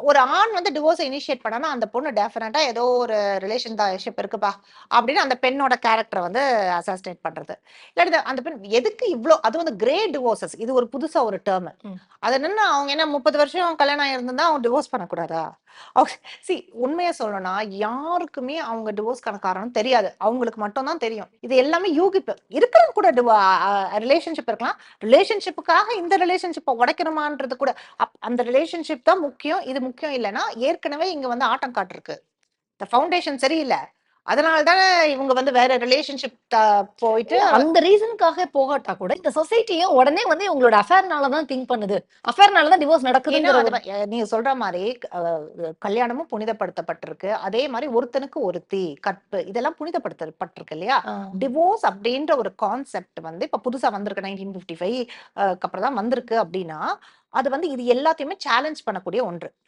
ஒரு ஆண் வந்து டிவோர்ஸ் இனிஷியேட் பண்ணானா, அந்த பொண்ணு டெஃபினட்டா ஏதோ ஒரு ரிலேஷன்ஷிப் இருக்குப்பா, அப்படின்னு அந்த பெண்ணோட கேரக்டர வந்து அசாசினேட் பண்றது. இல்லாட்டி அந்த பெண் எதுக்கு இவ்ளோ அதுவும் வந்து கிரே டிவோர்ஸஸ் இது ஒரு புதுசா ஒரு டெர்ம். ம். அது என்னன்னா, அவங்க என்ன 30 வருஷம் கல்யாணம் ஆயிருந்திருந்தா அவங்க டிவோர்ஸ் பண்ணக்கூடாதா? அவங்க உண்மைய சொல்லணும்னா, யாருக்குமே அவங்க டிவோர்ஸ்க்கான காரணம் தெரியாது. அவங்களுக்கு மட்டும் தான் தெரியும். இது எல்லாமே யூகிப்பு. இருக்கலாம் கூட ரிலேஷன்ஷிப் இருக்கலாம். ரிலேஷன்ஷிப்புக்காக இந்த ரிலேஷன்ஷிப்ப உடைக்கணுமான்றது கூட அந்த ரிலேஷன்ஷிப் தான் முக்கியம். இது முக்கியம் இல்லன்னா, ஏற்கனவே இங்க வந்து ஆட்டம் காட்டிருக்கு. இந்த ஃபவுண்டேஷன் சரியில்ல. அதனால தானே இவங்க வந்து வேற ரிலேஷன்ஷிப் போயிட்டு இல்ல அந்த ரீசனுக்காக போகாட்டா கூட இந்த சொசைட்டியும் உடனே வந்து உங்களோட அஃபேர்னால தான் திங்க் பண்ணுது. அஃபேர்னால தான் டிவோர்ஸ் ஏன்னா, நடக்குதுங்கிற அது ஒரு நீங்க சொல்ற மாரி அ கல்யாணமும் புனிதப்படுத்தப்பட்டிருக்கு. அதே மாரி ஒருத்தனுக்கு ஒருத்தி, கற்பு இதெல்லாம் புனிதப்படுத்தப்பட்டிருக்கு இல்லையா? ஆ. டிவோர்ஸ் அப்படின்ற ஒரு கான்செப்ட் வந்து இப்ப புதுசா வந்திருக்கு 1955 அப்புறம் தான் வந்திருக்கு அப்படின்னா, அது வந்து இது எல்லாத்தையுமே சேலஞ்ச் பண்ணக்கூடிய ஒன்று.